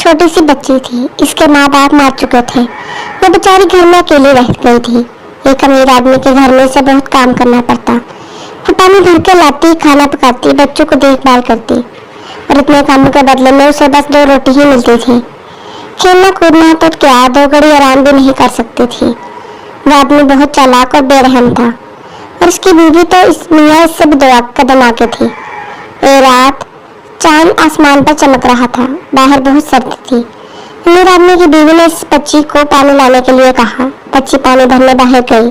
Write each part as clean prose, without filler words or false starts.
چھوٹی سی بچی تھی، اس کے ماں باپ مار چکے تھے، وہ بیچاری گھر میں اکیلی رہ گئی تھی۔ ایک امیر آدمی کے گھر میں اسے بہت کام کرنا پڑتا، وہ پانی بھر کے لاتی، کھانا پکاتی، بچوں کو دیکھ بھال کرتی، اور اتنے کاموں کے بدلے میں اسے بس 2 روٹی ہی ملتی تھی۔ کھیلنا کودنا تو کیا، 2 گھڑی آرام بھی نہیں کر سکتی تھی۔ وہ آدمی بہت چالاک اور بے رحم تھا، اور اس کی بیوی تو میاں اس سے بھی 2 قدم آگے تھی۔ ایک رات چاند آسمان پر چمک رہا تھا، باہر بہت سردی تھی۔ امیر آدمی کی بیوی نے اس بچی کو پانی لانے کے لیے کہا۔ بچی پانی بھرنے باہر گئی۔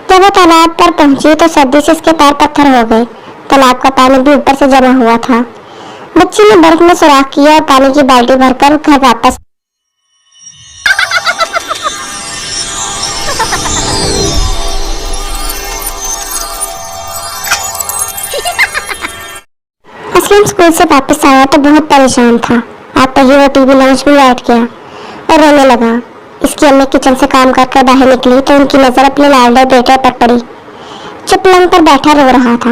جب وہ تالاب پر پہنچی تو سردی سے اس کے پیر پتھر ہو گئے۔ تالاب کا پانی بھی اوپر سے جمع ہوا تھا۔ بچی نے برف میں سوراخ کیا اور پانی کی بالٹی بھر کر گھر واپس اسلم اسکول سے واپس آیا تو بہت پریشان تھا۔ آتے ہی وہ ٹی وی لانچ میں بیٹھ گیا اور رونے لگا۔ اس کی امی کچن سے کام کر کر باہر نکلی تو ان کی نظر اپنے لاڈلے بیٹے پر پڑی، جو پلنگ پر بیٹھا رو رہا تھا۔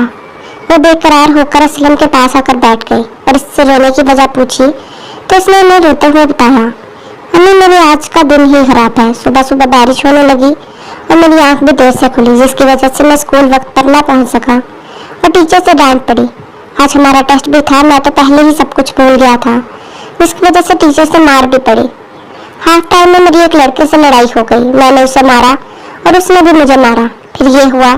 وہ بے قرار ہو کر اسلم کے پاس آ کر بیٹھ گئی اور اس سے رونے کی وجہ پوچھی تو اس نے انہیں روتے ہوئے بتایا، امی میرے آج کا دن ہی خراب ہے۔ صبح صبح بارش ہونے لگی اور میری آنکھ بھی دیر سے کھلی، جس کی وجہ سے میں اسکول وقت پر نہ پہنچ سکا اور ٹیچر سے ڈانٹ پڑی۔ آج ہمارا ٹیسٹ بھی تھا، میں تو پہلے ہی سب کچھ بھول گیا تھا، جس کی وجہ سے ٹیچر سے مار بھی پڑی۔ ہاف ٹائم میں میری ایک لڑکے سے لڑائی ہو گئی، میں نے اسے مارا اور اس نے بھی مجھے مارا، پھر یہ ہوا۔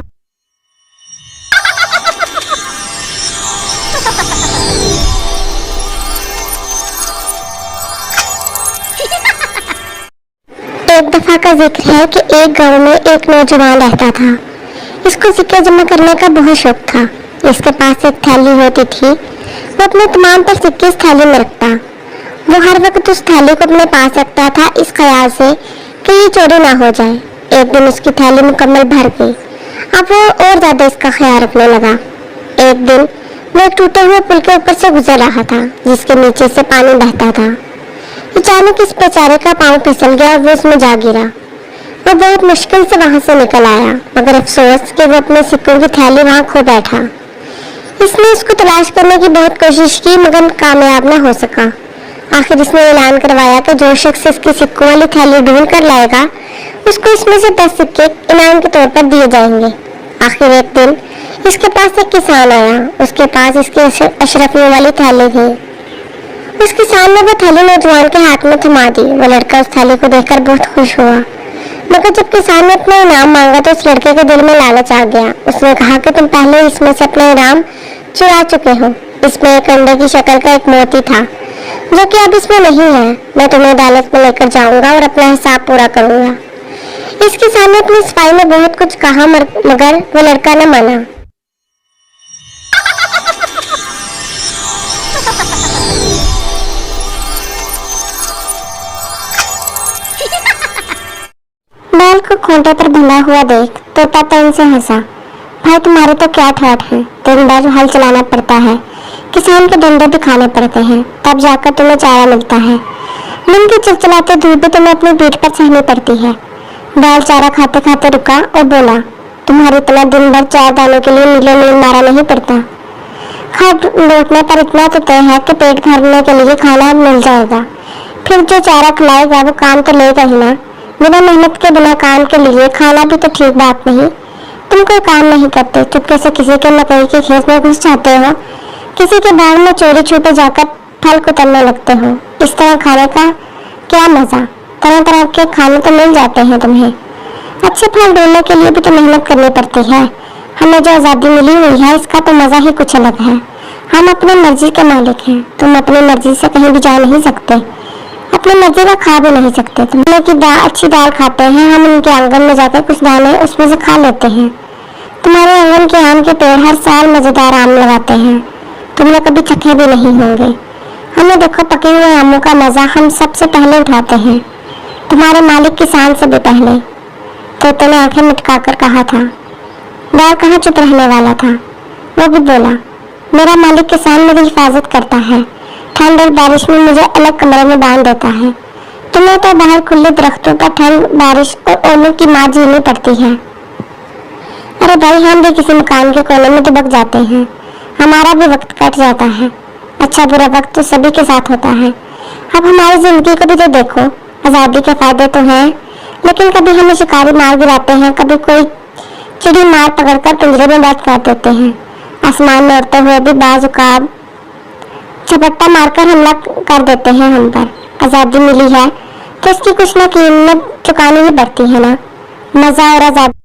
ایک دفعہ کا ذکر ہے کہ ایک گاؤں میں ایک نوجوان رہتا تھا۔ اس کو سکے جمع کرنے کا بہت شوق تھا۔ اس کے پاس ایک تھیلی ہوتی تھی، وہ اپنے تمام تر سکے اس تھیلی میں رکھتا۔ وہ ہر وقت اس تھیلی کو اپنے پاس رکھتا تھا، اس خیال سے کہ یہ چوری نہ ہو جائے۔ ایک دن اس کی تھیلی مکمل بھر گئی، اب وہ اور زیادہ اس کا خیال رکھنے لگا۔ ایک دن وہ ایک ٹوٹے ہوئے پل کے اوپر سے گزر رہا تھا، جس کے نیچے سے پانی بہتا تھا۔ اچانک اس بیچارے کا پاؤں پھسل گیا اور وہ اس میں جا گرا۔ وہ بہت مشکل سے وہاں سے نکل آیا، مگر افسوس کہ وہ اپنے سکوں کی تھیلی وہاں کھو بیٹھا۔ اس نے اس کو تلاش کرنے کی بہت کوشش کی، مگر کامیاب نہ ہو سکا۔ آخر اس نے اعلان کروایا کہ جو شخص اس کی سکوں والی تھیلی ڈھونڈ کر لائے گا، اس کو اس میں سے 10 سکے انعام کے طور پر دیے جائیں گے۔ آخر ایک دن اس کے پاس ایک کسان آیا، اس کے پاس اس کی اشرفیوں والی تھیلی تھی۔ اس کسان نے وہ تھیلی نوجوان کے ہاتھ میں تھما دی۔ وہ لڑکا اس تھیلی کو دیکھ کر بہت خوش ہوا، مگر جب کسان نے اپنا انعام مانگا تو اس لڑکے کے دل میں لالچ آ گیا۔ اس نے کہا کہ تم پہلے اس میں سے اپنا انعام چرا چکے ہو۔ اس میں ایک انڈے کی شکل کا ایک موتی تھا، جو کہ اب اس میں نہیں ہے۔ میں تمہیں عدالت میں لے کر جاؤں گا اور اپنا حساب پورا کروں گا۔ اس کسان نے اپنی صفائی میں بہت کچھ کہا، مگر وہ لڑکا نہ مانا۔ بیل کو کھونٹے پر بندھا ہوا دیکھ طوطا تن سے ہنسا، بھائی تمہارے تو کیا ٹھاٹ ہے، دن بھر ہل چلانا پڑتا ہے، کسان کے ڈنڈے بھی کھانے پڑتے ہیں، تب جا کر تمہیں چارہ ملتا ہے۔ دن کی چلچلاتے دھوپ بھی تمہیں اپنی پیٹھ پر سہنی پڑتی ہے۔ بیل چارہ کھاتے کھاتے رکا اور بولا، تمہارے اتنا دن بھر 4 دانوں کے لیے میلوں میل مارا نہیں پڑتا۔ کھاد لوٹنے پر اتنا تو طے ہے کہ پیٹ بھرنے کے لیے کھانا مل جائے گا، پھر جو چارہ کھلائے گا وہ کام تو لے گا ہی نا۔ بنا محنت کے بنا کام کے لیے کھانا بھی تو ٹھیک بات نہیں۔ تم کوئی کام نہیں کرتے، چپکے سے کسی کے مکئی کے کھیت میں گھس جاتے ہو، کسی کے باغ میں چوری چھپے جا کر پھل کترنے لگتے ہو۔ اس طرح کھانے کا کیا مزہ، طرح طرح کے کھانے تو مل جاتے ہیں تمہیں۔ اچھے پھل ڈھونڈنے کے لیے بھی تو محنت کرنی پڑتی ہے۔ ہمیں جو آزادی ملی ہوئی ہے، اس کا تو مزہ ہی کچھ الگ ہے۔ ہم اپنی مرضی کے مالک ہیں، تم اپنی مرضی سے کہیں بھی جا نہیں سکتے، اپنی مرضی کا کھا بھی نہیں سکتے۔ تم کی اچھی دال کھاتے ہیں، ہم ان کے آنگن میں جا کر کچھ دانے اس میں سے کھا لیتے ہیں۔ تمہارے آنگن کے آم کے پیڑ ہر سال مزیدار آم لگاتے ہیں، تم نے کبھی چکھے بھی نہیں ہوں گے۔ ہمیں دیکھو، پکے ہوئے آموں کا مزہ ہم سب سے پہلے اٹھاتے ہیں، تمہارے مالک کسان سے بھی پہلے۔ طوطے نے آنکھیں مٹکا کر کہا تھا۔ بیل کہاں چپ رہنے والا تھا، وہ بھی بولا، میرا مالک کسان میری حفاظت کرتا ہے، ٹھنڈ اور بارش میں مجھے الگ کمرے میں باندھ دیتا ہے۔ تمہیں تو باہر کھلے درختوں پر ٹھنڈ، بارش اور اولوں کی ماں جھیلنی پڑتی ہے۔ ارے بھائی، ہم بھی کسی مکان کے کونے میں دبک جاتے ہیں، ہمارا بھی وقت کٹ جاتا ہے۔ اچھا برا وقت تو سبھی کے ساتھ ہوتا ہے، अब हमारी जिंदगी को भी तो देखो, आजादी के फायदे तो हैं, लेकिन कभी हमें शिकारी मार गिराते हैं, कभी कोई चिड़ी मार पकड़कर पिंजरे में बैठ कर देते हैं। आसमान में उड़ते हुए भी बाज उकाब झपट्टा मारकर हमला कर देते हैं हम पर। आजादी मिली है तो इसकी कुछ ना कीमत चुकानी ही पड़ती है ना। मजा और आजादी।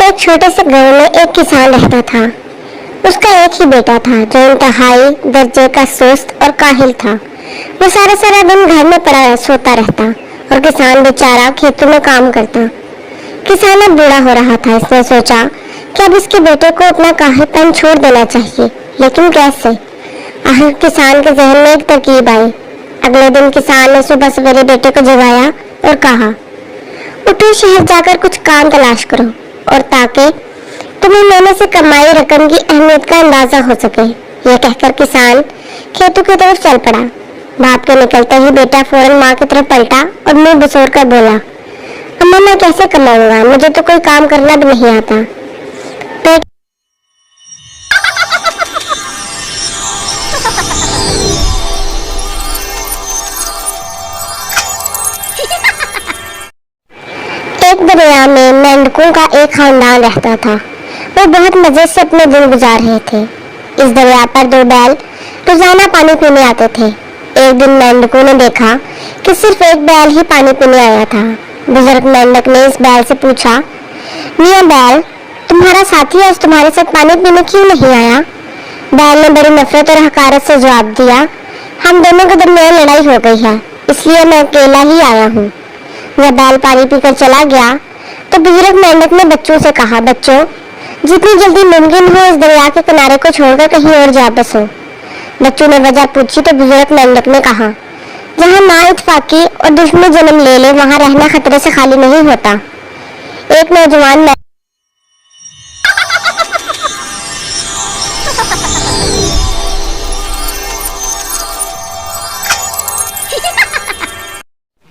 एक छोटे से गांव में एक किसान रहता था। उसका एक ही बेटा था जो इंतहाई दर्जे का सुस्त और काहिल था। वो सारा सारा दिन घर में पड़ा सोता रहता और किसान बेचारा खेतों में काम करता। किसान अब बूढ़ा हो रहा था। इसने सोचा कि अब इसके बेटे को अपना काहिलपन छोड़ देना चाहिए, लेकिन कैसे? आखिर किसान के जहन में एक तरकीब आई। अगले दिन किसान ने सुबह सवेरे बेटे को जगाया और कहा, उठो, शहर जाकर कुछ काम तलाश करो, और ताकि तुम्हें मेहनत से कमाई रकम की अहमियत का अंदाजा हो सके। यह कहकर किसान खेतों की तरफ चल पड़ा। बाप के निकलते ही बेटा फौरन माँ की तरफ पलटा और मुंह बसोर कर बोला, अम्मा, मैं कैसे कमाऊंगा? मुझे तो कोई काम करना भी नहीं आता। एक दरिया में मेंढकों का एक खानदान रहता था। वो बहुत मजे से अपने दिन गुजार रहे थे। इस दरिया पर दो बैल रोजाना पानी पीने आते थे। एक दिन मेंढकों ने देखा कि सिर्फ एक बैल ही पानी पीने आया था। बुजुर्ग मेंढक ने इस बैल से पूछा, मियां बैल, तुम्हारा साथी आज तुम्हारे साथ पानी पीने क्यों नहीं आया? बैल ने बड़ी नफरत और हकारत से जवाब दिया, हम दोनों के दरमियान लड़ाई हो गई है, इसलिए मैं अकेला ही आया हूँ। जब बैल पानी पीकर चला गया तो बुजुर्ग मेंढक ने बच्चों से कहा, बच्चों, जितनी जल्दी मुमकिन हो इस दरिया के किनारे को छोड़कर कहीं और जा बसो। बच्चों ने वजह पूछी तो बुजुर्ग मेंढक ने कहा, जहाँ माँ इत्फाकी और दुश्मनी जन्म ले ले वहाँ रहना खतरे से खाली नहीं होता। एक नौजवान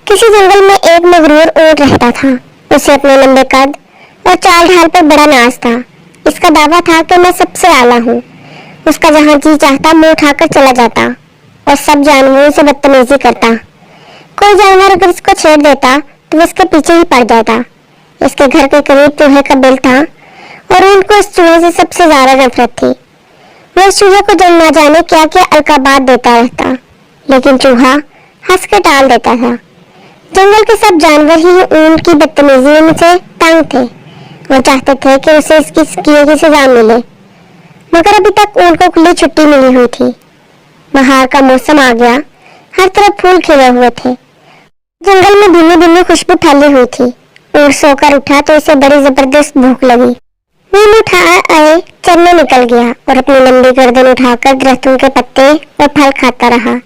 किसी जंगल में एक मगरूर ऊंट रहता था। उसे अपने लंबे कद और चाल ढाल पर बड़ा नाज था। इसका दावा था कि मैं सबसे आला हूँ। उसका जहाँ जी चाहता मुंह उठाकर चला जाता और सब जानवरों से बदतमीजी करता। कोई जानवर अगर इसको छेड़ देता तो वो इसके पीछे ही पड़ जाता। इसके घर के करीब चूहे का बिल था और ऊंट को इस चूहे से सबसे ज्यादा नफरत थी। वो इस चूहे को जब ना जाने क्या क्या अलकाबात देता रहता, लेकिन चूहा हंस के टाल देता था। जंगल के सब जानवर ही ऊंट की बदतमीजी से तंग थे। वो चाहते थे कि उसे इसकी किए की सजा मिले, मगर अभी तक ऊंट को खुली छुट्टी मिली हुई थी। बहार का मौसम आ गया, हर तरफ फूल खिले हुए थे। जंगल में धीमी धीमी खुशबू फैली हुई थी। ऊंट सोकर उठा तो उसे बड़ी जबरदस्त भूख लगी। नींद उठा आए चलने निकल गया और अपनी लंबी गर्दन उठाकर दरख्तों के पत्ते और फल खाता रहा।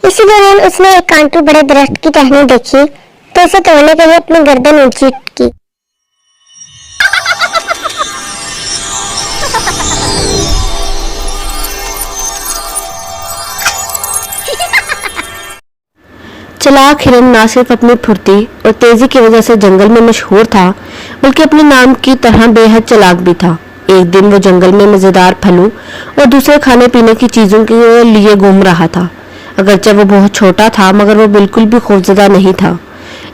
इसी दौरान उसने एक कांटू बड़े दरख्त की टहनी देखी तो उसे तोड़ने के लिए अपनी गर्दन ऊंची की। चालाक हिरन ना सिर्फ अपनी फुर्ती और तेजी की वजह से जंगल में मशहूर था, बल्कि अपने नाम की तरह बेहद चालाक भी था। एक दिन वो जंगल में मजेदार फलों और दूसरे खाने पीने की चीजों के लिए घूम रहा था। अगरचे वो बहुत छोटा था, मगर वो बिल्कुल भी खौफजदा नहीं था।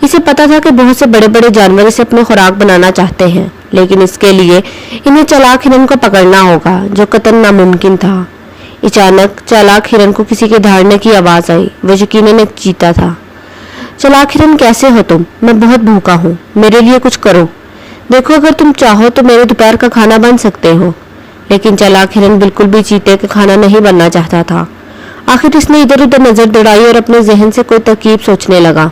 इसे पता था कि बहुत से बड़े बड़े जानवर इसे अपनी खुराक बनाना चाहते हैं, लेकिन इसके लिए इन्हें चालाक हिरन को पकड़ना होगा, जो कतई नामुमकिन था। अचानक चालाक हिरन को किसी के दहाड़ने की आवाज आई। वो यकीनन एक चीता था। चालाक हिरन, कैसे हो तुम? मैं बहुत भूखा हूँ, मेरे लिए कुछ करो। देखो, अगर तुम चाहो तो मेरे दोपहर का खाना बन सकते हो। लेकिन चालाक हिरन बिल्कुल भी चीते का खाना नहीं बनना चाहता था। आखिर इसने इधर उधर नजर दौड़ाई और अपने जहन से कोई तरकीब सोचने लगा।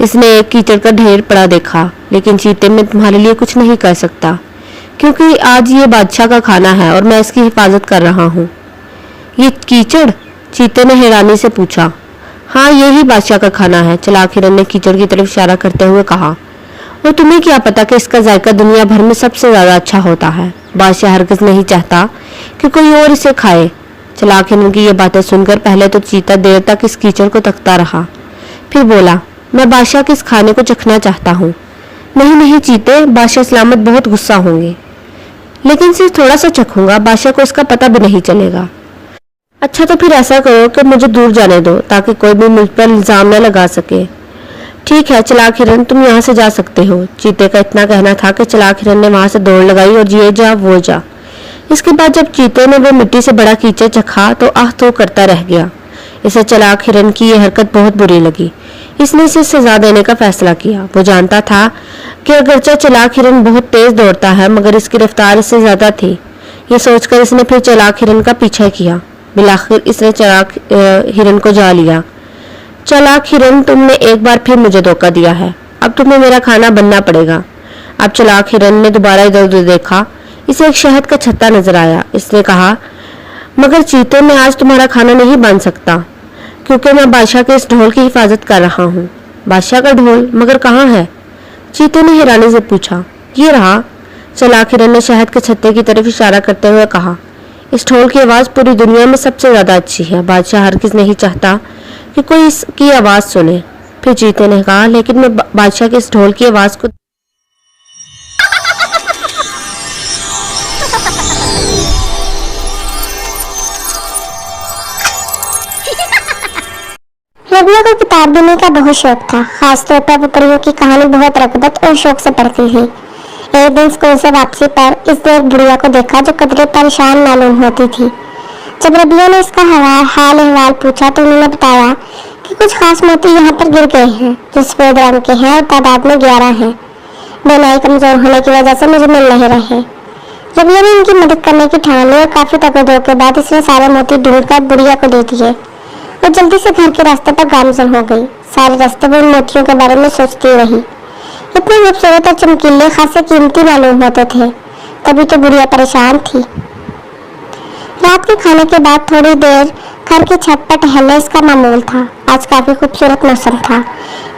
इसने एक कीचड़ का ढेर पड़ा देखा, लेकिन चीते, मैं तुम्हारे लिए कुछ नहीं कर सकता, क्योंकि आज ये बादशाह का खाना है और मैं इसकी हिफाजत कर रहा हूँ। ये कीचड़? चीते ने हैरानी से पूछा। हाँ, यही बादशाह का खाना है, चालाक हिरन ने कीचड़ की तरफ इशारा करते हुए कहा। और तुम्हें क्या पता कि इसका जायका दुनिया भर में सबसे ज्यादा अच्छा होता है। बादशाह हरगिज नहीं चाहता कि कोई और इसे खाए। चालाक हिरन की ये बातें सुनकर पहले तो चीता देर तक इस कीचड़ को तकता रहा, फिर बोला, मैं बादशाह के इस खाने को चखना चाहता हूँ। نہیں نہیں چیتے، بادشاہ سلامت بہت غصہ ہوں گے، لیکن صرف تھوڑا سا چکھوں گا، بادشاہ کو اس کا پتہ بھی نہیں چلے گا۔ اچھا تو پھر ایسا کرو کہ مجھے دور جانے دو تاکہ کوئی بھی مجھ پر الزام نہ لگا سکے۔ ٹھیک ہے چلاک ہرن، تم یہاں سے جا سکتے ہو۔ چیتے کا اتنا کہنا تھا کہ چلاک ہرن نے وہاں سے دوڑ لگائی اور یہ جا وہ جا۔ اس کے بعد جب چیتے نے وہ مٹی سے بڑا کیچڑ چکھا تو آہ تو کرتا رہ گیا۔ اسے چلاک ہرن کی یہ حرکت بہت بری لگی۔ اس نے اسے سزا دینے کا فیصلہ کیا۔ وہ جانتا تھا کہ اگرچہ چلاک ہرن بہت تیز دوڑتا ہے مگر اس کی رفتار اس سے زیادہ تھی۔ یہ سوچ کر اس نے پھر چلاک ہرن کا پیچھا کیا۔ بالآخر اس نے چلاک ہرن کو جا لیا۔ چلاک ہرن، تم نے ایک بار پھر مجھے دھوکہ دیا ہے، اب تمہیں میرا کھانا بننا پڑے گا۔ اب چلاک ہرن نے دوبارہ ادھر ادھر دیکھا۔ اسے ایک شہد کا چھتا نظر آیا۔ اس نے کہا، مگر چیتے میں آج تمہارا کھانا نہیں بن سکتا کیونکہ میں بادشاہ کے اس ڈھول کی حفاظت کر رہا ہوں۔ بادشاہ کا ڈھول مگر کہاں ہے؟ چیتے نے حیرانی سے پوچھا۔ یہ رہا۔ چلاک ہرن نے شہد کے چھتے کی طرف اشارہ کرتے ہوئے کہا، اس ڈھول کی آواز پوری دنیا میں سب سے زیادہ اچھی ہے، بادشاہ ہرگز نہیں چاہتا کہ کوئی اس کی آواز سنے۔ پھر چیتے نے کہا، لیکن میں بادشاہ کے اس ڈھول کی آواز کو ربیہ کو کتاب دینے کا بہت شوق تھا، خاص طور پر وہ پریوں کی کہانی بہت رغبت اور شوق سے پڑھتی تھی۔ ایک دن اسکول سے واپسی پر اس نے ایک بڑھیا کو دیکھا جو قدرے پریشان معلوم ہوتی تھی۔ جب ربیہ نے اس کا حال احوال پوچھا تو انہوں نے بتایا کہ کچھ خاص موتی یہاں پر گر گئے ہیں جو سفید رنگ کے ہیں اور تعداد میں 11 ہیں۔ بینائی کمزور ہونے کی وجہ سے مجھے مل نہیں رہے۔ ربیہ نے ان کی مدد کرنے کی ٹھان لی اور کافی تقاضوں کے بعد اس نے سارے موتی ڈھونڈ کر بڑھیا کو دے دیے۔ وہ جلدی سے گھر کے راستے پر گامزن ہو گئی۔ سارے راستے وہ ان موتیوں کے بارے میں سوچتی رہی۔ اتنے خوبصورت اور چمکیلے خاصے قیمتی معلوم ہوتے تھے، تبھی تو بڑھیا پریشان تھی۔ رات کے کھانے کے بعد تھوڑی دیر گھر کی چھت پر ٹہلنا اس کا معمول تھا۔ آج کافی خوبصورت موسم تھا،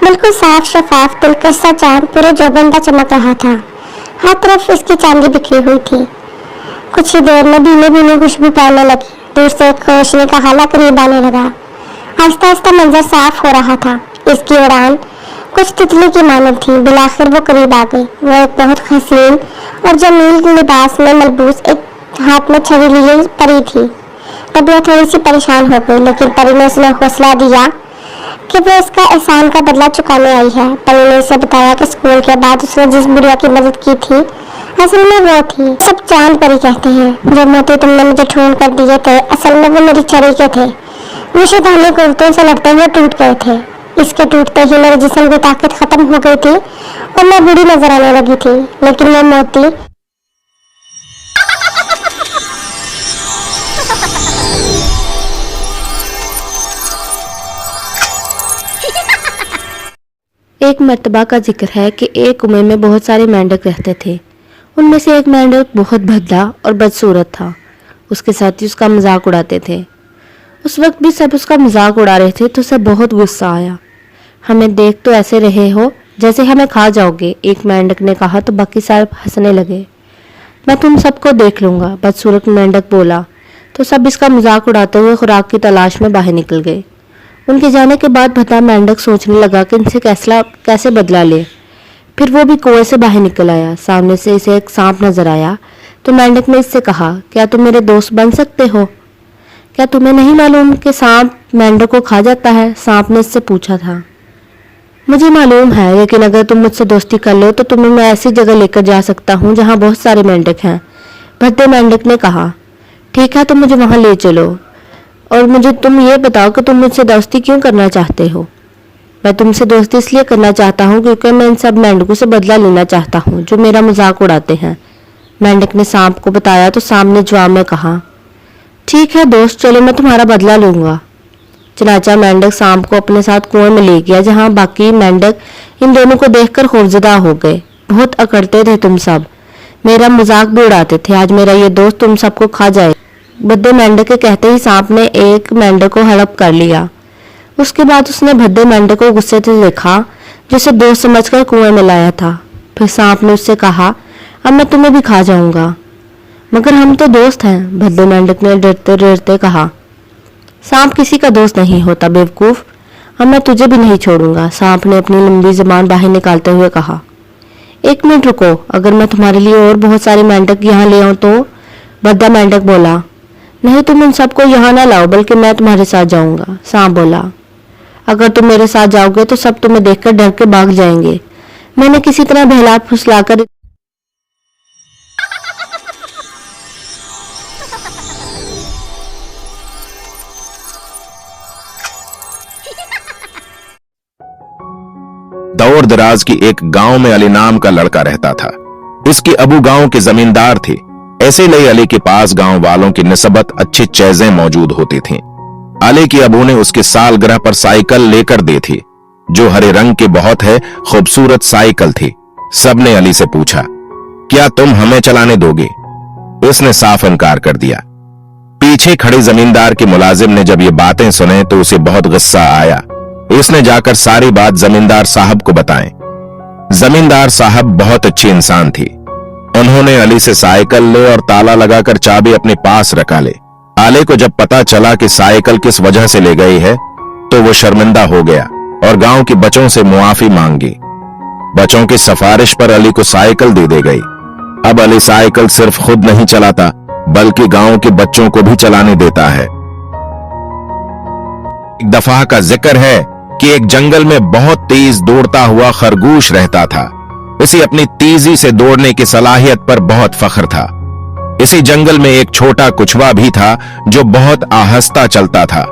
بالکل صاف شفاف دلکش سا چاند پورے جوبندہ چمک رہا تھا۔ ہر طرف اس کی چاندی بکھری ہوئی تھی۔ کچھ ہی دیر میں دھیمے دھیمے خوشبو پھیلنے لگی، دور سے ایک روشنی کا حلقہ قریب آنے لگا۔ آہستہ آہستہ منظر صاف ہو رہا تھا۔ اس کی اڑان کچھ تتلی کی مانند تھی۔ بالآخر وہ قریب آ گئی۔ وہ ایک بہت حسین اور جمیل لباس میں ملبوس ایک ہاتھ میں چھڑی لیے پری تھی۔ ربیہ تھوڑی سی پریشان ہو گئی، لیکن پری نے اسے حوصلہ دیا کہ وہ اس کا احسان کا بدلہ چکانے آئی ہے۔ پری نے اسے بتایا کہ اسکول کے بعد اس نے جس بڑھیا کی مدد کی تھی اصل میں وہ تھی سب چاند پری کہتے ہیں۔ جو موتی تم نے مجھے ڈھونڈ کر دیے تھے اصل میں وہ میری چھڑی کے تھے۔ وہ شیطانی قوتوں سے لڑتے ہوئے ٹوٹ گئے تھے۔ اس کے ٹوٹتے ہی میرے جسم کی طاقت ختم ہو گئی تھی اور میں بری نظر آنے لگی تھی، لیکن وہ موتی ایک مرتبہ کا ذکر ہے کہ ایک کنویں میں بہت سارے مینڈک رہتے تھے۔ ان میں سے ایک مینڈک بہت بھدلا اور بدصورت تھا۔ اس کے ساتھی اس کا مذاق اڑاتے تھے۔ اس وقت بھی سب اس کا مذاق اڑا رہے تھے تو اسے بہت غصہ آیا۔ ہمیں دیکھ تو ایسے رہے ہو جیسے ہمیں کھا جاؤ گے، ایک مینڈک نے کہا تو باقی سارے ہنسنے لگے۔ میں تم سب کو دیکھ لوں گا، بدصورت مینڈک بولا، تو سب اس کا مذاق اڑاتے ہوئے خوراک کی تلاش میں باہر نکل گئے۔ ان کے جانے کے بعد بھدا مینڈک سوچنے لگا کہ ان سے کیسے بدلا لے۔ پھر وہ بھی کنویں سے باہر نکل آیا۔ سامنے سے اسے ایک سانپ نظر آیا تو مینڈک نے اس سے کہا، کیا تم میرے دوست بن سکتے ہو؟ کیا تمہیں نہیں معلوم کہ سانپ مینڈک کو کھا جاتا ہے؟ سانپ نے اس سے پوچھا تھا۔ مجھے معلوم ہے، لیکن اگر تم مجھ سے دوستی کر لو تو تمہیں میں ایسی جگہ لے کر جا سکتا ہوں جہاں بہت سارے مینڈک ہیں۔ بھدے مینڈک نے کہا، ٹھیک ہے تو مجھے وہاں لے چلو، اور مجھے تم یہ بتاؤ کہ تم مجھ سے دوستی کیوں کرنا چاہتے ہو؟ میں تم سے دوستی اس لیے کرنا چاہتا ہوں کیونکہ میں ان سب مینڈکوں سے بدلہ لینا چاہتا ہوں جو میرا مذاق اڑاتے ہیں۔ مینڈک نے سانپ کو بتایا تو سانپ نے جواب میں کہا، ٹھیک ہے دوست، چلو میں تمہارا بدلہ لوں گا۔ چنانچہ مینڈک سانپ کو اپنے ساتھ کنویں میں لے گیا جہاں باقی مینڈک ان دونوں کو دیکھ کر خوفزدہ ہو گئے۔ بہت اکڑتے تھے تم سب، میرا مذاق بھی اڑاتے تھے، آج میرا یہ دوست تم سب کو کھا جائے۔ بھدے مینڈک کے کہتے ہی سانپ نے ایک مینڈک کو ہڑپ کر لیا۔ اس کے بعد اس نے بھدے مینڈک کو غصے سے دیکھا جسے دوست سمجھ کر کنویں میں لایا تھا۔ پھر سانپ نے اس سے کہا، اب میں تمہیں بھی کھا جاؤں گا۔ مگر ہم تو دوست ہیں، بھدے مینڈک نے ڈرتے ڈرتے کہا۔ سانپ کسی کا دوست نہیں ہوتا بیوقوف، اب میں تجھے بھی نہیں چھوڑوں گا، سانپ نے اپنی لمبی زبان باہر نکالتے ہوئے کہا۔ एक मिनट रुको, अगर मैं तुम्हारे लिए और बहुत सारे मेंढक यहाँ ले आऊं तो? बद्दा मेंढक बोला। नहीं, तुम उन सबको यहाँ ना लाओ, बल्कि मैं तुम्हारे साथ जाऊंगा, सांप बोला। अगर तुम मेरे साथ जाओगे तो सब तुम्हें देखकर डर के भाग जाएंगे। मैंने किसी तरह बहला फुसलाकर दौर दराज की एक गांव में अली नाम का लड़का रहता था। इसकी अबू गांव के जमींदार थे। ऐसे लिए अली के पास गांव वालों की निस्बत अच्छी चीजें मौजूद होती थीं। अली की अबू ने उसके सालगिरह पर साइकिल लेकर दी थी, जो हरे रंग की बहुत है खूबसूरत साइकिल थी। सबने अली से पूछा, क्या तुम हमें चलाने दोगे? उसने साफ इनकार कर दिया। पीछे खड़े जमींदार के मुलाजिम ने जब ये बातें सुने तो उसे बहुत गुस्सा आया। इसने जाकर सारी बात जमींदार साहब को बताएं। जमींदार साहब बहुत अच्छी इंसान थी। उन्होंने अली से साइकिल ले और ताला लगाकर चाबी अपने पास रखा ले। अली को जब पता चला कि साइकिल किस वजह से ले गई है तो वो शर्मिंदा हो गया और गांव के बच्चों से मुआफी मांगी। बच्चों की सिफारिश पर अली को साइकिल दे दी गई। अब अली साइकिल सिर्फ खुद नहीं चलाता बल्कि गांव के बच्चों को भी चलाने देता है। एक दफा का जिक्र है कि एक जंगल में बहुत तेज दौड़ता हुआ खरगोश रहता था। इसे अपनी तेजी से दौड़ने की सलाहियत पर बहुत फख्र था। इसी जंगल में एक छोटा कुछवा भी था जो बहुत आहिस्ता चलता था।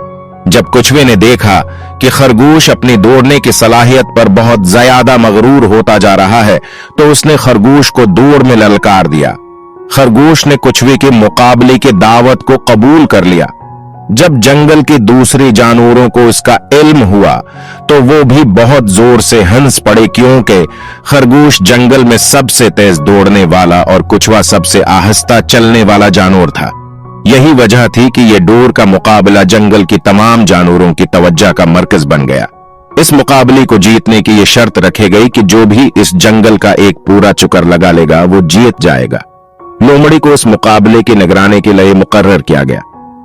जब कुछवे ने देखा कि खरगोश अपनी दौड़ने की सलाहियत पर बहुत ज्यादा मगरूर होता जा रहा है तो उसने खरगोश को दौड़ में ललकार दिया। खरगोश ने कुछवे के मुकाबले की दावत को कबूल कर लिया। जब जंगल के दूसरे जानवरों को इसका इल्म हुआ तो वो भी बहुत जोर से हंस पड़े, क्योंकि खरगोश जंगल में सबसे तेज दौड़ने वाला और कुछवा सबसे आहिस्ता चलने वाला जानवर था। यही वजह थी कि यह दौड़ का मुकाबला जंगल की तमाम जानवरों की तवज्जो का मरकज बन गया। इस मुकाबले को जीतने की यह शर्त रखी गई कि जो भी इस जंगल का एक पूरा चुकर लगा लेगा वो जीत जाएगा। लोमड़ी को इस मुकाबले की निगरानी के लिए मुकर्रर किया गया।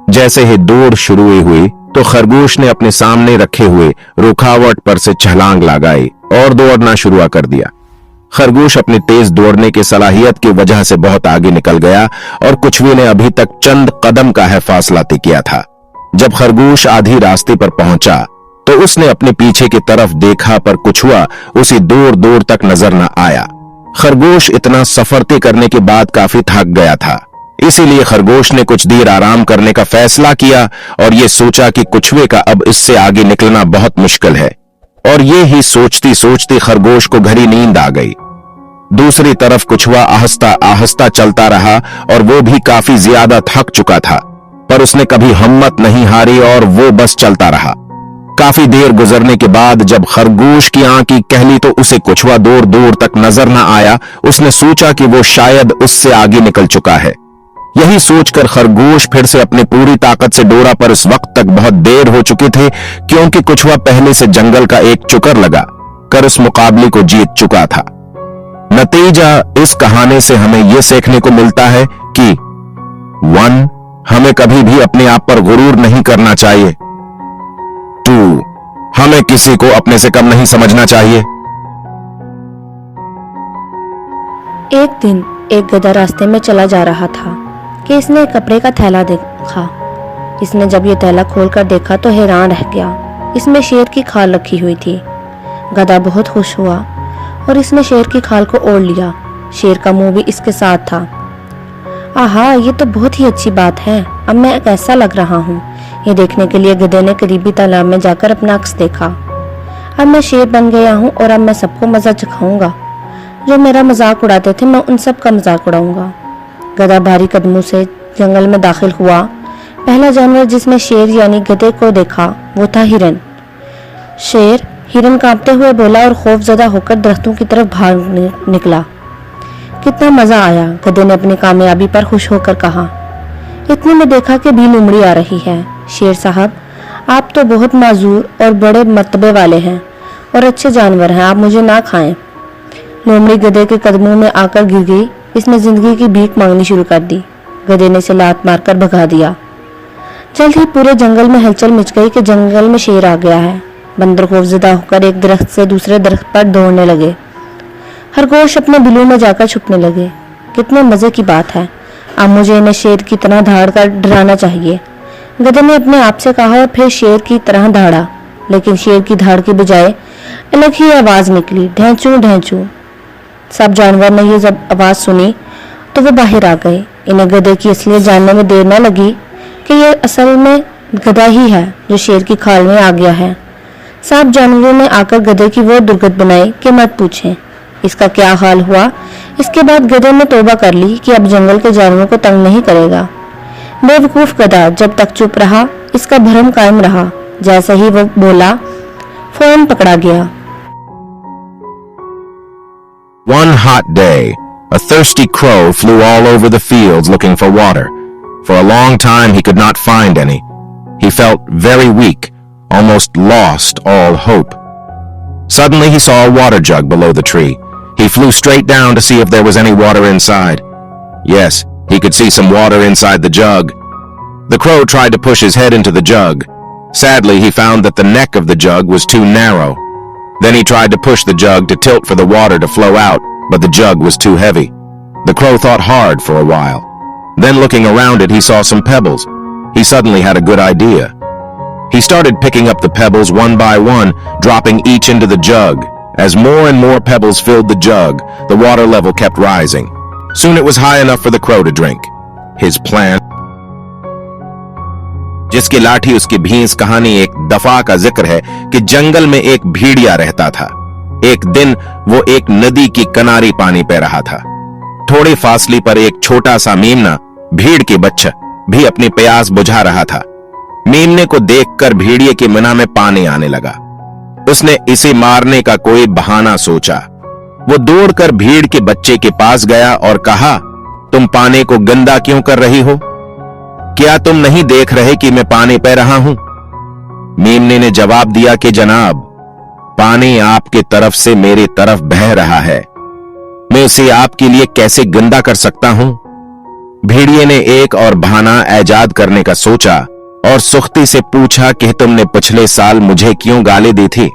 जैसे ही दौड़ शुरू हुई तो खरगोश ने अपने सामने रखे हुए रुकावट पर से छलांग लगाई और दौड़ना शुरू कर दिया। खरगोश अपनी तेज दौड़ने की सलाहियत की वजह से बहुत आगे निकल गया और कुछवे ने अभी तक चंद कदम का है फासला तय किया था। जब खरगोश आधी रास्ते पर पहुंचा तो उसने अपने पीछे की तरफ देखा, पर कुछवा उसे दूर दूर तक नजर न आया। खरगोश इतना सफर तय करने के बाद काफी थक गया था, इसीलिए खरगोश ने कुछ देर आराम करने का फैसला किया और ये सोचा कि कुछवे का अब इससे आगे निकलना बहुत मुश्किल है। और ये ही सोचती सोचती खरगोश को गहरी नींद आ गई। दूसरी तरफ कुछवा आहिस्ता आहिस्ता चलता रहा और वो भी काफी ज्यादा थक चुका था, पर उसने कभी हिम्मत नहीं हारी और वो बस चलता रहा। काफी देर गुजरने के बाद जब खरगोश की आंखें कहली तो उसे कुछवा दूर दूर तक नजर न आया। उसने सोचा कि वो शायद उससे आगे निकल चुका है। यही सोचकर खरगोश फिर से अपनी पूरी ताकत से दौड़ा, पर इस वक्त तक बहुत देर हो चुकी थी, क्योंकि कुछवा पहले से जंगल का एक चुकर लगा कर उस मुकाबले को जीत चुका था। नतीजा इस कहानी से हमें यह सीखने को मिलता है कि 1. हमें कभी भी अपने आप पर गुरूर नहीं करना चाहिए। 2. हमें किसी को अपने से कम नहीं समझना चाहिए। एक दिन एक गधा रास्ते में चला जा रहा था कि इसने एक कपड़े का थैला देखा। इसने जब ये थैला खोलकर देखा तो हैरान रह गया। इसमें शेर की खाल रखी हुई थी। गधा बहुत खुश हुआ और इसने शेर की खाल को ओढ़ लिया। शेर का मुंह भी इसके साथ था। आहा, ये तो बहुत ही अच्छी बात है। अब मैं कैसा लग रहा हूँ, ये देखने के लिए गधे ने करीबी तालाब में जाकर अपना अक्स देखा। अब मैं शेर बन गया हूँ और अब मैं सबको मजा चखाऊंगा। जो मेरा मजाक उड़ाते थे मैं उन सब का मजाक उड़ाऊंगा। गधा भारी कदमों से जंगल में दाखिल हुआ। पहला जानवर जिसमें शेर यानी गधे को देखा वो था हिरन। शेर हिरन कांपते हुए बोला और खौफजदा होकर दरख्तों की तरफ भाग निकला। कितना मजा आया, गधे ने अपनी कामयाबी पर खुश होकर कहा। इतने में देखा कि भी लोमड़ी आ रही है। शेर साहब, आप तो बहुत माजूर और बड़े मर्तबे वाले हैं और अच्छे जानवर हैं, आप मुझे ना खाएं। लोमड़ी गधे के कदमों में आकर गिर गई। इसने जिंदगी की भीख मांगनी शुरू कर दी। गधे ने इसे लात मारकर भगा दिया। जल्द ही पूरे जंगल में हलचल मच गई कि जंगल में शेर आ गया है। बंदर खौफजदा होकर एक दरख्त से दूसरे दरख्त पर दौड़ने लगे। खरगोश अपने बिलों में जाकर छुपने लगे। कितने मजे की बात है, अब मुझे इन्हें शेर की तरह दहाड़ कर डराना चाहिए, गधे ने अपने आप से कहा और फिर शेर की तरह दहाड़ा। लेकिन शेर की दहाड़ की बजाय अलग ही आवाज निकली, ढेंचू ढेंचू। सब जानवर ने ये जब आवाज सुनी तो वो बाहर आ गए। इन्हें गधे की असलियत जानने में देर न लगी कि ये असल में गधा ही है जो शेर की खाल में आ गया है। सब जानवरों ने आकर गधे की वो दुर्गत बनाई कि मत पूछें। इसका क्या हाल हुआ। इसके बाद गधे ने तौबा कर ली कि अब जंगल के जानवरों को तंग नहीं करेगा। बेवकूफ गधा जब तक चुप रहा, इसका भ्रम कायम रहा। जैसे ही वो बोला, फौरन पकड़ा गया। One hot day, a thirsty crow flew all over the fields looking for water. For a long time he could not find any. He felt very weak, almost lost all hope. Suddenly he saw a water jug below the tree. He flew straight down to see if there was any water inside. Yes, he could see some water inside the jug. The crow tried to push his head into the jug. Sadly, he found that the neck of the jug was too narrow. Then he tried to push the jug to tilt for the water to flow out, but the jug was too heavy. The crow thought hard for a while. Then looking around it, he saw some pebbles. He suddenly had a good idea. He started picking up the pebbles one by one, dropping each into the jug. As more and more pebbles filled the jug, the water level kept rising. Soon it was high enough for the crow to drink. His plan, जिसकी लाठी उसकी भींस कहानी एक दफा का जिक्र है कि जंगल में एक भेड़िया रहता था। एक दिन वो एक नदी की किनारे पानी पी रहा था। थोड़े फासले पर एक छोटा सा मेमना, भेड़ के बच्चा, भी अपनी प्यास बुझा रहा था। मेमने को देखकर भेड़िए के मुंह में पानी आने लगा। उसने इसे मारने का कोई बहाना सोचा। वो दौड़कर भेड़ के बच्चे के पास गया और कहा, तुम पानी को गंदा क्यों कर रही हो? क्या तुम नहीं देख रहे कि मैं पानी पी रहा हूं? मेमने ने जवाब दिया कि जनाब, पानी आपके तरफ से मेरी तरफ बह रहा है, मैं उसे आपके लिए कैसे गंदा कर सकता हूं? भेड़िए ने एक और बहाना ऐजाद करने का सोचा और सुख्ती से पूछा कि तुमने पिछले साल मुझे क्यों गाली दी थी?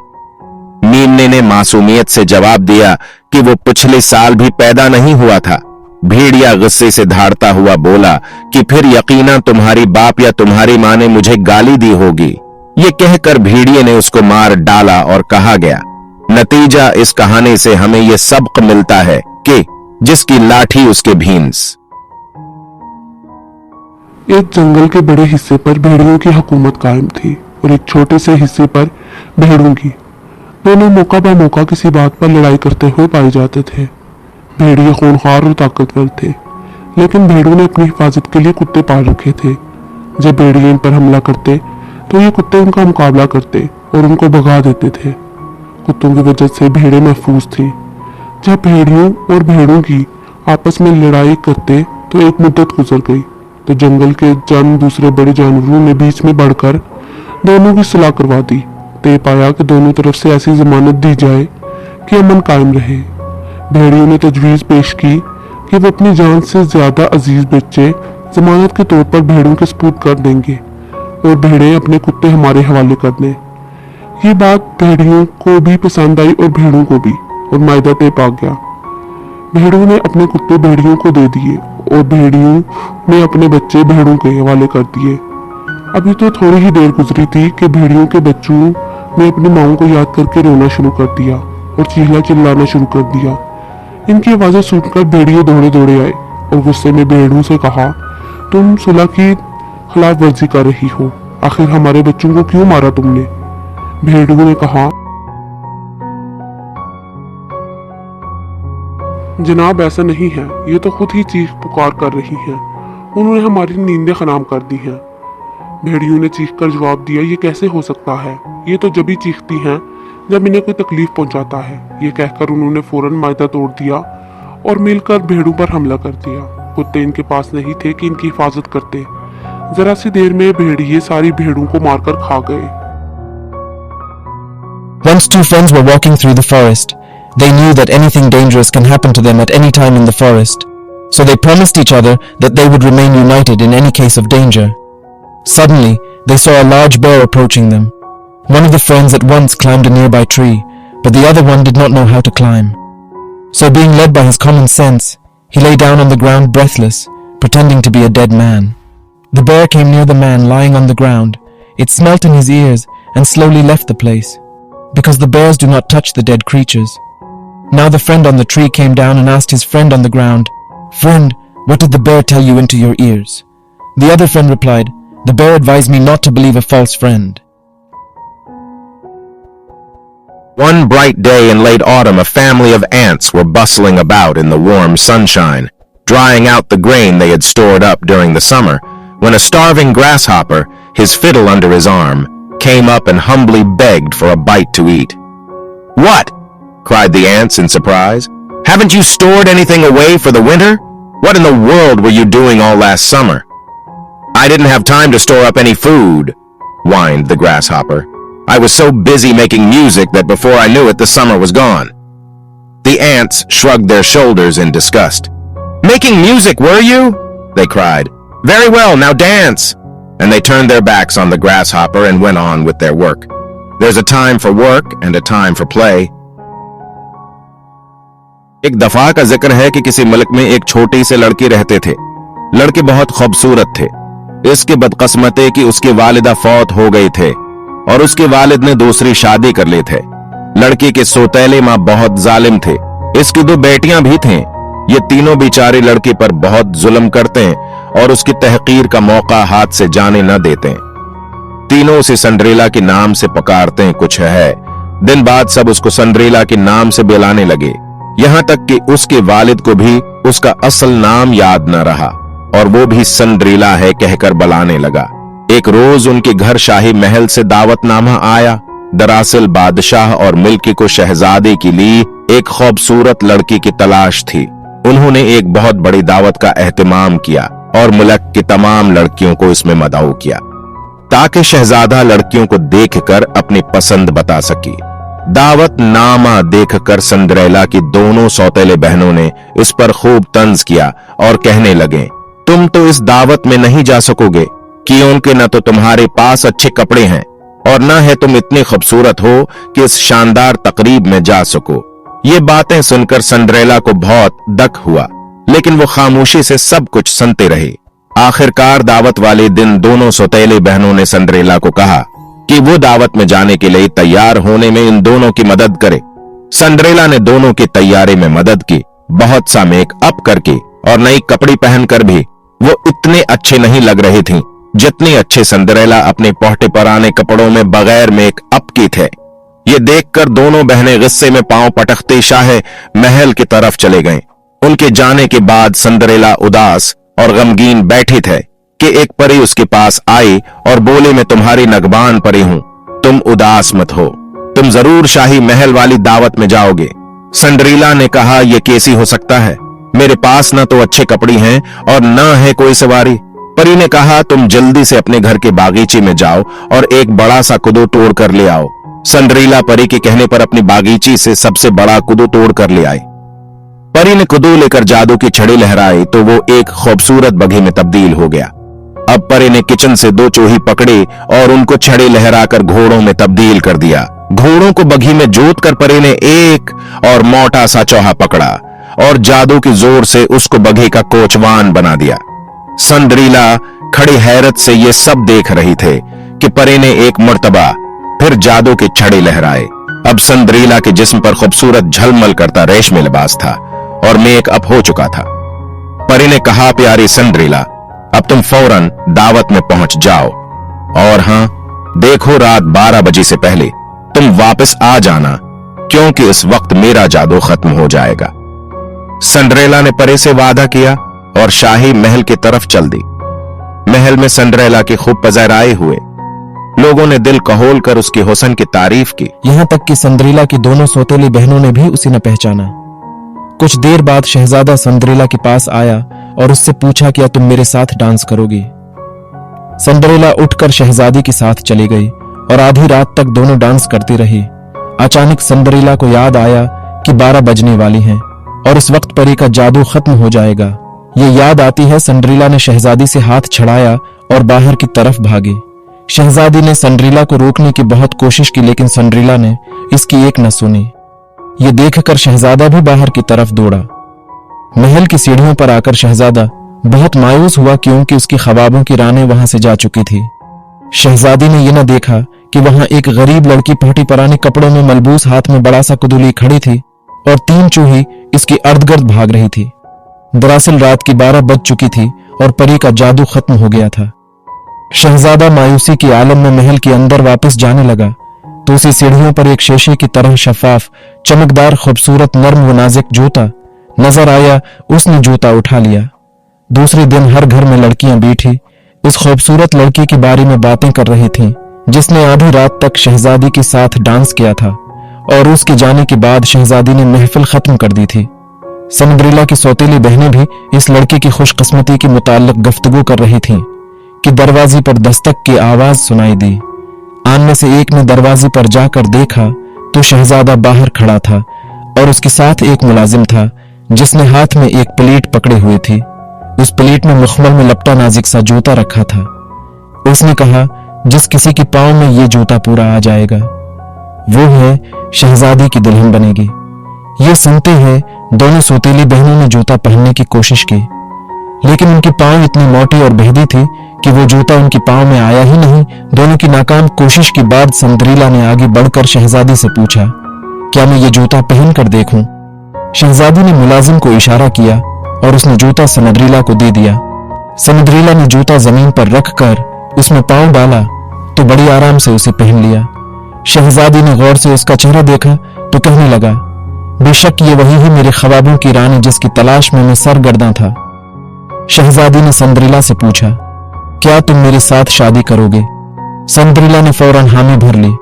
मेमने ने मासूमियत से जवाब दिया कि वो पिछले साल भी पैदा नहीं हुआ था। भेड़िया गुस्से से धाड़ता हुआ बोला कि फिर यकीनन तुम्हारी बाप या तुम्हारी मां ने मुझे गाली दी होगी। ये कहकर भेड़िए ने उसको मार डाला और कहा गया, नतीजा इस कहानी से हमें यह सबक मिलता है कि जिसकी लाठी उसके भींस। एक जंगल के बड़े हिस्से पर भेड़ियों की हुकूमत कायम थी और एक छोटे से हिस्से पर भेड़ों की। दोनों मौका बा मौका किसी बात पर लड़ाई करते हुए पाए जाते थे। भेड़िए खूनखार और ताकतवर थे, लेकिन भेड़ों ने अपनी हिफाजत के लिए कुत्ते पाल रखे थे। जब भेड़िए इन पर हमला करते तो ये कुत्ते उनका मुकाबला करते और उनको भगा देते थे। कुत्तों की वजह से भेड़ें महफूज थी। जब भेड़ियों और भेड़ों की आपस में लड़ाई करते तो एक मुद्दत गुजर गई तो जंगल के दूसरे बड़े जानवरों ने बीच में बढ़कर दोनों की सुलह करवा दी। तय पाया कि दोनों तरफ से ऐसी जमानत दी जाए कि अमन कायम रहे। भेड़ियों ने तजवीज पेश की कि वो अपनी जान से ज्यादा अजीज बच्चे जमानत के तौर पर भेड़ों के सपुर्द कर देंगे और भेड़ें अपने कुत्ते हमारे हवाले कर दें। ये बात भेड़ियों को भी पसंद आई और भेड़ों को भी, और मायदा तय पा गया। भेड़ों ने अपने कुत्ते भेड़ियों को दे दिए और भेड़ियों ने अपने बच्चे भेड़ों के हवाले कर दिए। अभी तो थोड़ी ही देर गुजरी थी कि भेड़ियों के बच्चों ने अपनी माओं को याद करके रोना शुरू कर दिया और चीखना चिल्लाना शुरू कर दिया। इनकी आवाजें सुनकर भेड़िए दौड़े दौड़े आए और गुस्से में भेड़ों से कहा, तुम सुलह की खिलाफ वर्जी कर रही हो, आखिर हमारे बच्चों को क्यों मारा तुमने? भेड़ियों ने कहा, जनाब ऐसा नहीं है, ये तो खुद ही चीख पुकार कर रही हैं। उन्होंने हमारी नींदें खराब कर दी हैं। भेड़ियों ने चीख कर जवाब दिया, ये कैसे हो सकता है? ये तो जब ही चीखती हैं जब इन्हें कोई तकलीफ पहुंचाता है। ये कहकर उन्होंने फौरन मायदा तोड़ दिया और मिलकर भेड़ों पर हमला कर दिया। कुत्ते इनके पास नहीं थे कि इनकी हिफाजत करते। जरा सी देर में भेड़िए सारी भेड़ों को मारकर खा गए। Once two friends were walking through the forest. They knew that anything dangerous can happen to them at any time in the forest, so they promised each other that they would remain united in any case of danger. Suddenly, they saw a large bear approaching them. One of the friends at once climbed a nearby tree, but the other one did not know how to climb. So being led by his common sense, he lay down on the ground breathless, pretending to be a dead man. The bear came near the man lying on the ground. It smelt in his ears and slowly left the place, because the bears do not touch the dead creatures. Now the friend on the tree came down and asked his friend on the ground, "Friend, what did the bear tell you into your ears?" The other friend replied, "The bear advised me not to believe a false friend." One bright day in late autumn, a family of ants were bustling about in the warm sunshine, drying out the grain they had stored up during the summer, when a starving grasshopper, his fiddle under his arm, came up and humbly begged for a bite to eat. "What?" cried the ants in surprise. "Haven't you stored anything away for the winter? What in the world were you doing all last summer?" "I didn't have time to store up any food," whined the grasshopper. "I was so busy making music that before I knew it, the summer was gone." The ants shrugged their shoulders in disgust. "Making music, were you?" they cried. "Very well, now dance." And they turned their backs on the grasshopper and went on with their work. There's a time for work and a time for play. एक दफा का जिक्र है कि किसी मुल्क में एक छोटी से लड़की रहते थे। लड़के बहुत खूबसूरत थे। इसकी बदकिस्मती कि उसकी वालिदा फौत हो गई थे और उसके वालिद ने दूसरी शादी कर ली थे। लड़की के सौतेले माँ बहुत जालिम थे। इसकी 2 बेटियां भी थीं। ये तीनों बेचारी लड़की पर बहुत जुल्म करते हैं और उसकी तहकीर का मौका हाथ से जाने न देते। तीनों उसे सिंड्रेला के नाम से पुकारते हैं। कुछ है दिन बाद सब उसको सिंड्रेला के नाम से बुलाने लगे, यहां तक कि उसके वालिद को भी उसका असल नाम याद न रहा और वो भी सिंड्रेला है कहकर बुलाने लगा। एक रोज उनके घर शाही महल से दावतनामा आया। दरअसल बादशाह और मुल्क को शहजादे के लिए एक खूबसूरत लड़की की तलाश थी। उन्होंने एक बहुत बड़ी दावत का एहतमाम किया और मुल्क की तमाम लड़कियों को इसमें मदऊ किया ताकि शहजादा लड़कियों को देखकर अपनी पसंद बता सके। दावत नामा देखकर सिंड्रेला की दोनों सौतेले बहनों ने इस पर खूब तंज किया और कहने लगे, तुम तो इस दावत में नहीं जा सकोगे क्योंकि न तो तुम्हारे पास अच्छे कपड़े हैं और न है तुम इतने खूबसूरत हो कि इस शानदार तकरीब में जा सको। ये बातें सुनकर सिंड्रेला को बहुत दक हुआ, लेकिन वो खामोशी से सब कुछ सुनते रहे। आखिरकार दावत वाले दिन दोनों सौतेले बहनों ने सिंड्रेला को कहा कि वो दावत में जाने के लिए तैयार होने में इन दोनों की मदद करे। सिंड्रेला ने दोनों की तैयारी में मदद की। बहुत सा मेकअप करके और नई कपड़ी पहनकर भी वो इतने अच्छे नहीं लग रही थीं जितने अच्छे सिंड्रेला अपने पौटे पुराने कपड़ों में बगैर मेकअप की थे। ये देखकर दोनों बहनें गुस्से में पांव पटकते शाह महल की तरफ चले गए। उनके जाने के बाद सिंड्रेला उदास और गमगीन बैठी थे कि एक परी उसके पास आई और बोले, मैं तुम्हारी नगबान परी हूं, तुम उदास मत हो, तुम जरूर शाही महल वाली दावत में जाओगे। सिंड्रेला ने कहा, यह कैसी हो सकता है, मेरे पास न तो अच्छे कपड़े हैं और न है कोई सवारी। परी ने कहा, तुम जल्दी से अपने घर के बागीचे में जाओ और एक बड़ा सा कुदू तोड़ कर ले आओ। सिंड्रेला परी के कहने पर अपनी बागीची से सबसे बड़ा कुदू तोड़ कर ले आई। परी ने कुदू लेकर जादू की छड़ी लहराई तो वो एक खूबसूरत बघी में तब्दील हो गया। अब परी ने किचन से 2 चूही पकड़े और उनको छड़ी लहराकर घोड़ों में तब्दील कर दिया। घोड़ों को बघी में जोत कर परी ने एक और मोटा सा चौहा पकड़ा और जादू के जोर से उसको बघी का कोचवान बना दिया। सिंड्रेला खड़ी हैरत से ये सब देख रही थे कि परी ने एक मर्तबा फिर जादू की छड़ी लहराए। अब सिंड्रेला के जिस्म पर खूबसूरत झलमल करता रेशमी लिबास था और मेकअप हो चुका था। परी ने कहा, प्यारी सिंड्रेला, अब तुम फौरन दावत में पहुंच जाओ और हां, देखो रात 12 बजे से पहले तुम वापस आ जाना क्योंकि इस वक्त मेरा जादू खत्म हो जाएगा। सिंड्रेला ने परी से वादा किया और शाही महल की तरफ चल दी। महल में सिंड्रेला के खूब पज़राए हुए। लोगों ने दिल कहोल कर उसके हुस्न की तारीफ की। यहाँ तक कि सिंड्रेला की दोनों सौतेली बहनों ने भी उसे न पहचाना। कुछ देर बाद शहजादा सिंड्रेला के पास आया और उससे पूछा, क्या तुम मेरे साथ डांस करोगी? सिंड्रेला उठकर शहजादी के साथ चली गई और आधी रात तक दोनों डांस करती रही। अचानक सिंड्रेला को याद आया कि 12 बजने वाली हैं और उस वक्त परी का जादू खत्म हो जाएगा। ये याद आती है सिंड्रेला ने शहजादी से हाथ छड़ाया और बाहर की तरफ भागी। शहजादी ने सिंड्रेला को रोकने की बहुत कोशिश की, लेकिन सिंड्रेला ने इसकी एक न सुनी। ये देखकर शहजादा भी बाहर की तरफ दौड़ा। महल की सीढ़ियों पर आकर शहजादा बहुत मायूस हुआ क्योंकि उसकी ख्वाबों की रानी वहां से जा चुकी थी। शहजादी ने यह न देखा कि वहां एक गरीब लड़की फटी पुराने कपड़ों में मलबूस हाथ में बड़ा सा कुदूली खड़ी थी और 3 चूही इसकी अर्धगर्द भाग रही थी। दरअसल रात की 12 बज चुकी थी और परी का जादू खत्म हो गया था। शहजादा मायूसी के आलम में महल के अंदर वापस जाने लगा तो उसी सीढ़ियों पर एक शीशे की तरह शफाफ, चमकदार, खूबसूरत, नर्म व नाजुक जूता नजर आया। उसने जूता उठा लिया। दूसरे दिन हर घर में लड़कियां बैठी उस खूबसूरत लड़की के बारे में बातें कर रही थीं, जिसने आधी रात तक शहजादी के साथ डांस किया था और उसके जाने के बाद शहजादी ने महफिल खत्म कर दी थी। सिंड्रेला की सौतेली बहनें भी इस लड़की की खुशकिस्मती के मुताल्लिक गुफ्तगू कर रही थीं कि दरवाजे पर दस्तक की आवाज सुनाई दी। आन में से एक ने दरवाजे पर जाकर देखा तो शहजादा बाहर खड़ा था और उसके साथ एक मुलाजिम था जिसने हाथ में एक प्लेट पकड़े हुए थी। उस प्लेट में मखमल में लपटा नाजुक सा जूता रखा था। उसने कहा, जिस किसी के पांव में ये जूता पूरा आ जाएगा वो है शहजादी की दुल्हन बनेगी। ये सुनते हैं दोनों सौतेली बहनों ने जूता पहनने की कोशिश की, लेकिन उनकी पांव इतनी मोटी और बेहदी थी कि वो जूता उनके पांव में आया ही नहीं। दोनों की नाकाम कोशिश के बाद सिंड्रेला ने आगे बढ़कर शहजादी से पूछा, क्या मैं ये जूता पहन कर देखूं? शहजादी ने मुलाजिम को इशारा किया और उसने जूता सिंड्रेला को दे दिया। सिंड्रेला ने जूता जमीन पर रखकर उसमें पांव डाला तो बड़ी आराम से उसे पहन लिया। शहजादी ने गौर से उसका चेहरा देखा तो कहने लगा, बेशक ये वही है मेरे ख्वाबों की रानी जिसकी तलाश में मैं सरगर्दा था। शहजादी ने सिंड्रेला से पूछा, क्या तुम मेरे साथ शादी करोगे? सिंड्रेला ने फौरन हामी भर ली।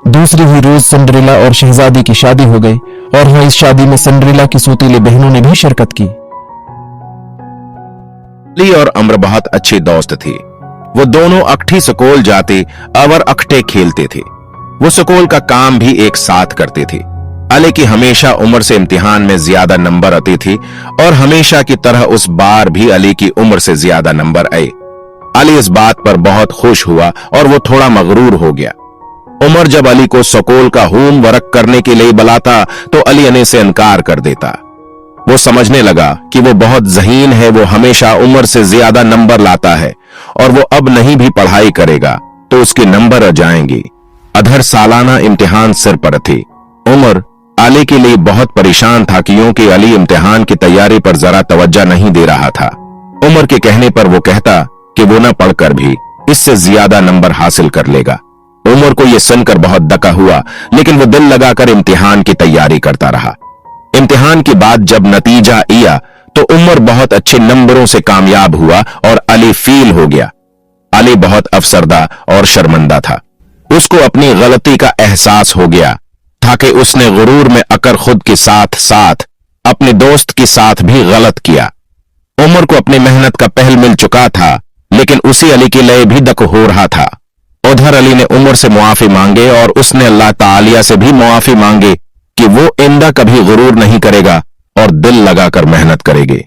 दूसरी ही रोज सिंड्रेला और शहजादी की शादी हो गई और हाँ, इस शादी में सिंड्रेला की सौतेली बहनों ने भी शिरकत की। अली और अम्र बहुत अच्छे दोस्त थे। वो दोनों अकठी स्कूल जाते और अकठे खेलते थे। वो स्कूल का काम भी एक साथ करते थे। अली की हमेशा उम्र से इम्तिहान में ज्यादा नंबर आते थे और हमेशा की तरह उस बार भी अली की उम्र से ज्यादा नंबर आए। अली इस बात पर बहुत खुश हुआ और वो थोड़ा मगरूर हो गया। उमर जब अली को स्कूल का होमवर्क करने के लिए बुलाता तो अली आने से इनकार कर देता। वो समझने लगा कि वो बहुत ज़हीन है, वो हमेशा उमर से ज्यादा नंबर लाता है और वो अब नहीं भी पढ़ाई करेगा तो उसके नंबर आ जाएंगे। अधर सालाना इम्तिहान सिर पर थे। उमर अली के लिए बहुत परेशान था क्योंकि अली इम्तिहान की तैयारी पर जरा तवज्जो नहीं दे रहा था। उमर के कहने पर वो कहता कि वो न पढ़कर भी इससे ज्यादा नंबर हासिल कर लेगा। उमर को यह सुनकर बहुत दका हुआ, लेकिन वो दिल लगाकर इम्तिहान की तैयारी करता रहा। इम्तिहान के बाद जब नतीजा आया तो उमर बहुत अच्छे नंबरों से कामयाब हुआ और अली फेल हो गया। अली बहुत अफसरदा और शर्मिंदा था। उसको अपनी गलती का एहसास हो गया था कि उसने गुरूर में आकर खुद के साथ साथ अपने दोस्त के साथ भी गलत किया। उमर को अपनी मेहनत का पहल मिल चुका था, लेकिन उसी अली के लिए भी दक हो रहा था। उधर अली ने उमर से मुआफी मांगे और उसने अल्लाह तालिया से भी मुआफी मांगे कि वो इंदा कभी गुरूर नहीं करेगा और दिल लगाकर मेहनत करेंगे।